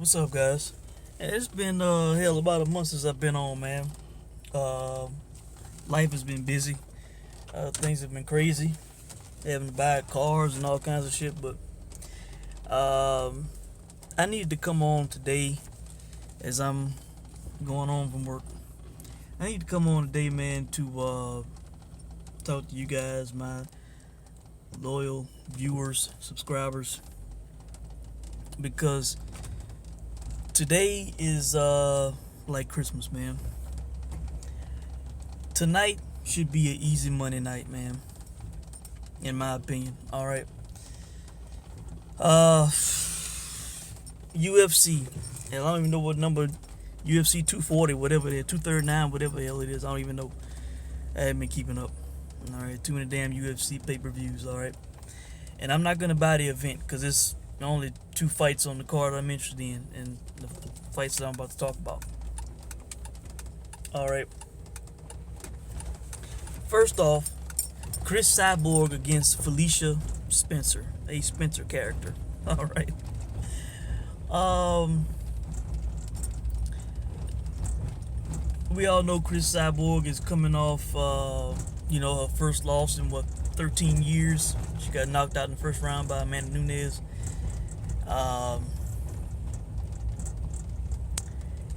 What's up, guys? It's been hell about a month since I've been on, man. Uh, Life has been busy. Things have been crazy. Having to buy cars and all kinds of shit. But I needed to come on today as I'm going home from work. I need to come on today, man, to talk to you guys, my loyal viewers, subscribers, because today is like Christmas, man. Tonight should be an easy Monday night, man, in my opinion. All right. UFC, and I don't even know what number, UFC 240, whatever it is, 239, whatever the hell it is. I don't even know. I haven't been keeping up. All right, too many damn UFC pay-per-views. All right, and I'm not gonna buy the event because it's only 2 fights on the card I'm interested in, and the fights that I'm about to talk about. All right. First off, Chris Cyborg against Felicia Spencer, a Spencer character. All right. We all know Chris Cyborg is coming off, her first loss in 13 years. She got knocked out in the first round by Amanda Nunes.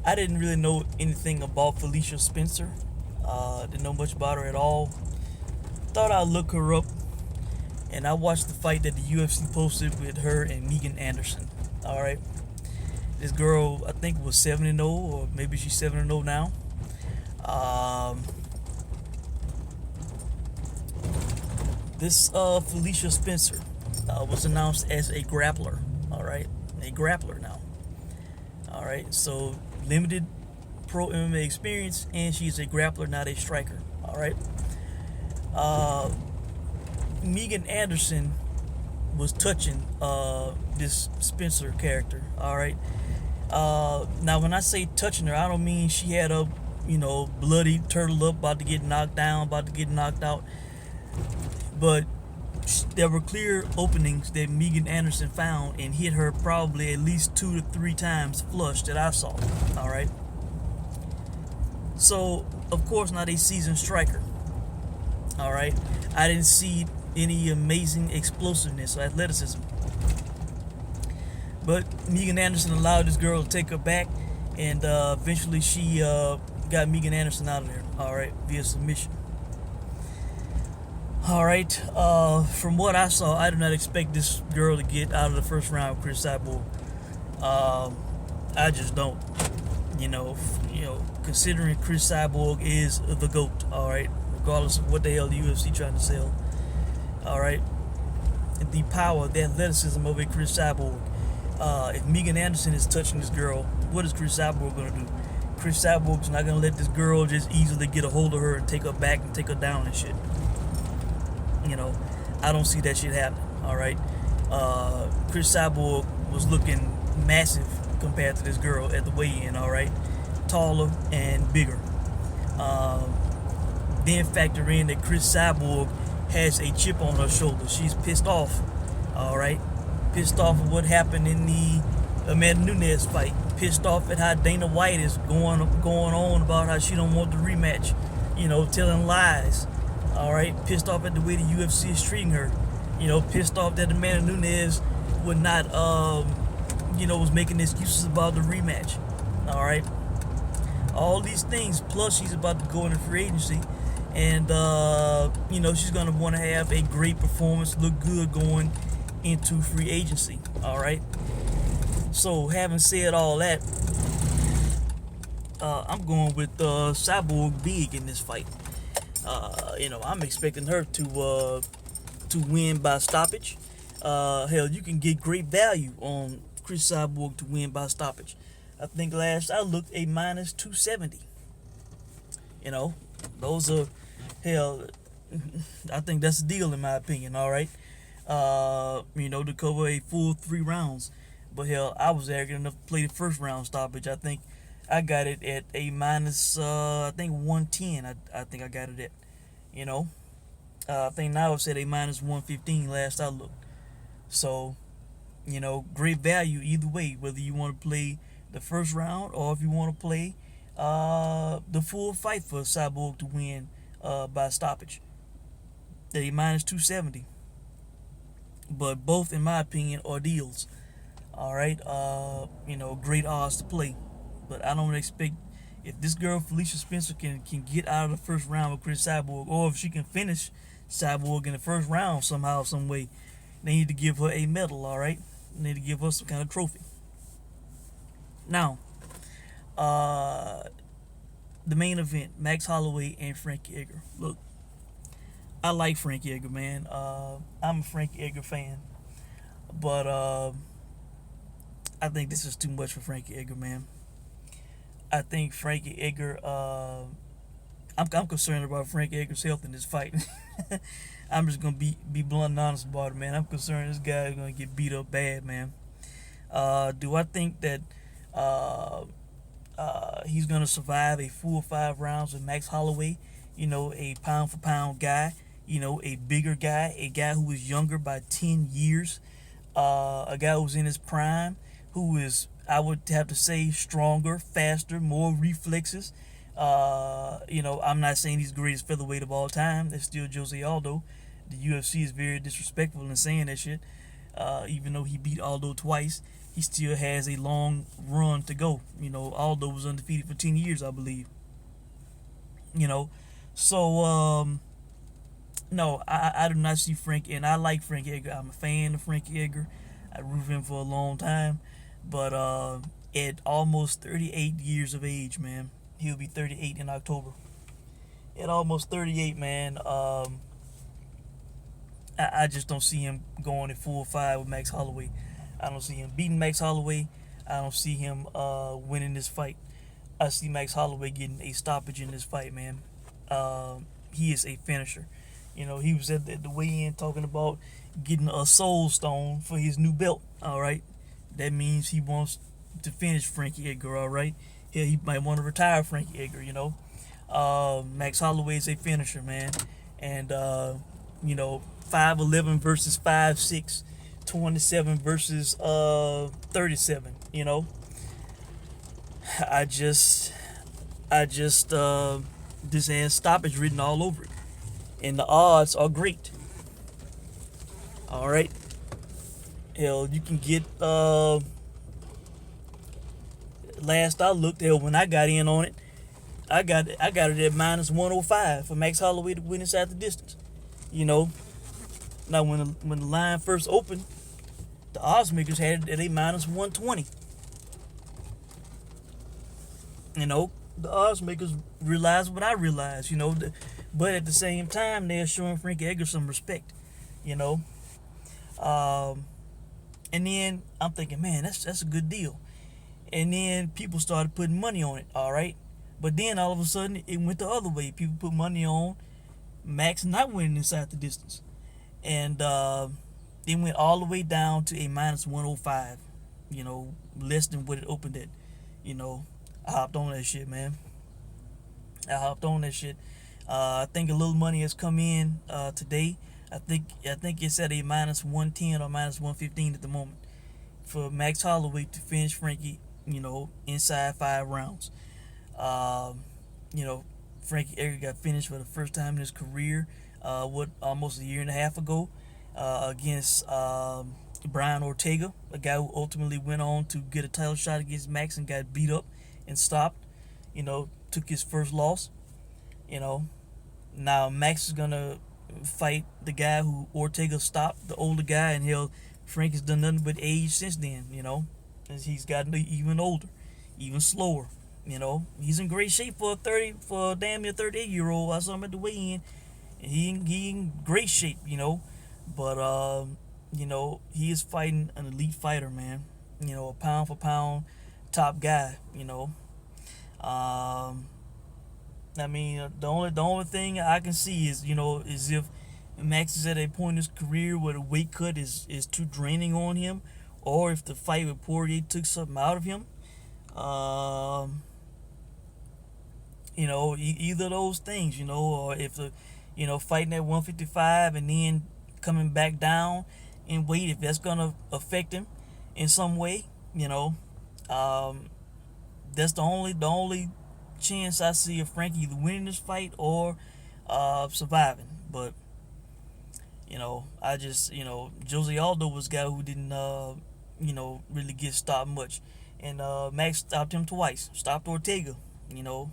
I didn't really know anything about Felicia Spencer. Didn't know much about her at all. Thought I'd look her up, and I watched the fight that the UFC posted with her and Megan Anderson. All right, this girl I think was 7-0, or maybe she's 7-0 now. This Felicia Spencer was announced as a grappler. All right, a grappler now. All right, so limited pro MMA experience, and she's a grappler, not a striker. All right. Megan Anderson was touching this Spencer character. All right. Now, when I say touching her, I don't mean she had a bloody turtle up, about to get knocked down, about to get knocked out. But there were clear openings that Megan Anderson found and hit her probably at least 2 to 3 times flush that I saw. All right. So, of course, not a seasoned striker. All right. I didn't see any amazing explosiveness or athleticism. But Megan Anderson allowed this girl to take her back, and eventually she got Megan Anderson out of there. All right, via submission. All right. From what I saw, I do not expect this girl to get out of the first round with Chris Cyborg. I just don't. Considering Chris Cyborg is the GOAT. All right, regardless of what the hell the UFC trying to sell. All right, the power, the athleticism of a Chris Cyborg. If Megan Anderson is touching this girl, what is Chris Cyborg gonna do? Chris Cyborg's not gonna let this girl just easily get a hold of her and take her back and take her down and shit. I don't see that shit happening. All right. Chris Cyborg was looking massive compared to this girl at the weigh-in. All right, taller and bigger. Then factor in that Chris Cyborg has a chip on her shoulder. She's pissed off. All right, pissed off at what happened in the Amanda Nunes fight. Pissed off at how Dana White is going on about how she don't want the rematch. Telling lies. All right, pissed off at the way the UFC is treating her. Pissed off that Amanda Nunes would not, was making excuses about the rematch. All right, all these things. Plus, she's about to go into free agency, and she's gonna want to have a great performance, look good going into free agency. All right. So, having said all that, I'm going with Cyborg big in this fight. I'm expecting her to win by stoppage. Hell, you can get great value on Chris Cyborg to win by stoppage. I think last I looked, a minus 270. Those are, hell, I think that's the deal in my opinion. All right. To cover a full 3 rounds. But hell, I was arrogant enough to play the first round stoppage. I think I got it at a minus, 110. I think I got it at. I think now it's at a minus 115 last I looked. So, Great value either way, whether you want to play the first round or if you want to play the full fight for Cyborg to win by stoppage. They minus 270. But both, in my opinion, are deals. All right, great odds to play. But I don't expect, if this girl Felicia Spencer can get out of the first round with Chris Cyborg, or if she can finish Cyborg in the first round somehow, some way, they need to give her a medal. All right, they need to give her some kind of trophy. Now, the main event: Max Holloway and Frankie Edgar. Look, I like Frankie Edgar, man. I'm a Frankie Edgar fan, but I think this is too much for Frankie Edgar, man. I think Frankie Edgar. I'm concerned about Frankie Edgar's health in this fight. I'm just gonna be blunt and honest about it, man. I'm concerned this guy is gonna get beat up bad, man. Do I think that he's gonna survive a full 5 rounds with Max Holloway? A pound for pound guy. A bigger guy, a guy who was younger by 10 years, a guy who was in his prime, who is, I would have to say, stronger, faster, more reflexes. I'm not saying he's the greatest featherweight of all time. That's still Jose Aldo. The UFC is very disrespectful in saying that shit. Even though he beat Aldo twice, he still has a long run to go. Aldo was undefeated for 10 years, I believe. So, no, I do not see Frankie, and I like Frankie Edgar. I'm a fan of Frankie Edgar. I root for him for a long time. But at almost 38 years of age, man, he'll be 38 in October. At almost 38, man, I just don't see him going at full 5 with Max Holloway. I don't see him beating Max Holloway. I don't see him winning this fight. I see Max Holloway getting a stoppage in this fight, man. He is a finisher. He was at the weigh-in talking about getting a soul stone for his new belt. All right, that means he wants to finish Frankie Edgar. All right, he might want to retire Frankie Edgar. Max Holloway is a finisher, man, and 5'11" versus 5'6", 27 versus 37. This has stoppage written all over it. And the odds are great. All right. Hell, you can get last I looked, when I got in on it, I got it at minus 105 for Max Holloway to win inside the distance. Now when the line first opened, the odds makers had it at a minus 120. The odds makers realized what I realized, but at the same time, they're showing Frankie Edgar some respect, And then I'm thinking, man, that's a good deal. And then people started putting money on it, all right? But then all of a sudden, it went the other way. People put money on Max not winning inside the distance. And it went all the way down to a minus 105, less than what it opened at. I hopped on that shit, man. I think a little money has come in today. I think it's at a minus 110 or minus 115 at the moment for Max Holloway to finish Frankie, inside 5 rounds. Frankie Edgar got finished for the first time in his career, almost a year and a half ago, against Brian Ortega, a guy who ultimately went on to get a title shot against Max and got beat up and stopped, took his first loss. Now Max is gonna fight the guy who Ortega stopped, the older guy, and Frank has done nothing but age since then, as he's gotten even older, even slower. He's in great shape for a damn near 38-year-old. I saw him at the weigh-in, and he in great shape, but he is fighting an elite fighter, man. A pound for pound top guy. The only thing I can see is if Max is at a point in his career where the weight cut is too draining on him, or if the fight with Poirier took something out of him. Either of those things, or if the, fighting at 155 and then coming back down in weight, if that's gonna affect him, in some way. Um, that's the only chance I see of Frankie either winning this fight or surviving. But I just Jose Aldo was a guy who didn't really get stopped much, and Max stopped him twice. Stopped Ortega. You know,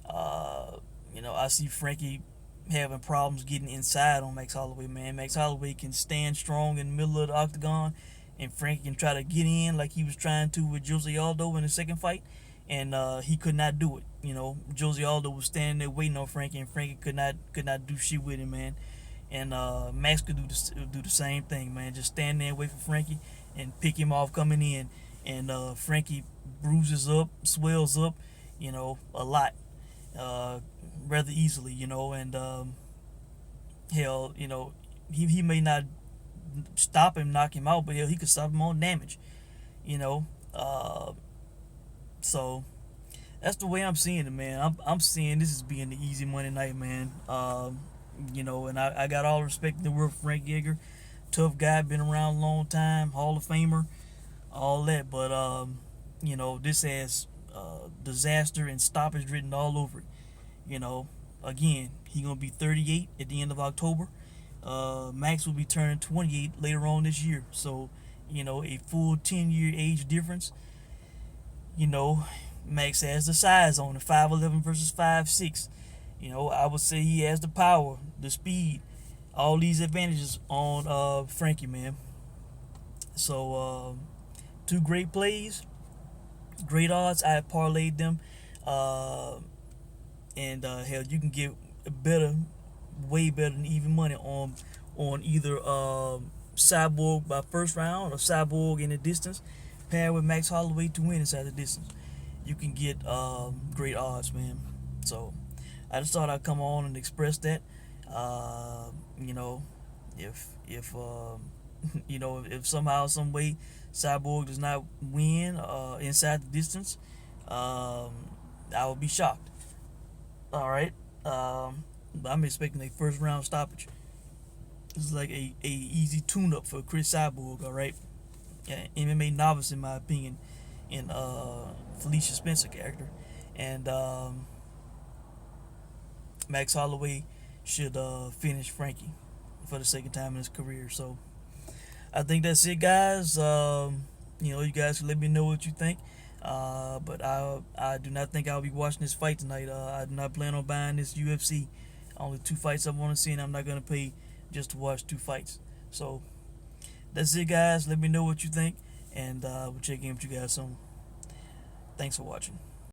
I see Frankie having problems getting inside on Max Holloway, man. Max Holloway can stand strong in the middle of the octagon, and Frankie can try to get in like he was trying to with Jose Aldo in the second fight, and he could not do it. Jose Aldo was standing there waiting on Frankie, and Frankie could not do shit with him, man. And Max could do the same thing, man. Just stand there and wait for Frankie and pick him off coming in, and Frankie bruises up, swells up, a lot, rather easily, and hell, he may not stop him, knock him out, but hell, he could stop him on damage, you know. So that's the way I'm seeing it, man. I'm seeing this as being the easy Monday night, man. And I got all the respect in the world for Frank Edgar. Tough guy, been around a long time, Hall of Famer, all that. But, this has disaster and stoppage written all over it. Again, he going to be 38 at the end of October. Max will be turning 28 later on this year. So, a full 10-year age difference. Max has the size on it, 5'11 versus 5'6". I would say he has the power, the speed, all these advantages on Frankie, man. So, two great plays, great odds. I parlayed them. And hell, you can get way better than even money on either Cyborg by first round or Cyborg in the distance, paired with Max Holloway to win inside the distance. You can get great odds, man. So I just thought I'd come on and express that. If somehow, some way, Cyborg does not win inside the distance, I would be shocked. All right, I'm expecting a first round stoppage. This is like a easy tune up for Chris Cyborg. All right, MMA novice in my opinion, in Felicia Spencer character, and Max Holloway should finish Frankie for the second time in his career. So I think that's it, guys. You guys can let me know what you think. But I do not think I'll be watching this fight tonight. I do not plan on buying this UFC. Only 2 fights I want to see, and I'm not going to pay just to watch 2 fights. So that's it, guys. Let me know what you think, and we'll check in with you guys soon. Thanks for watching.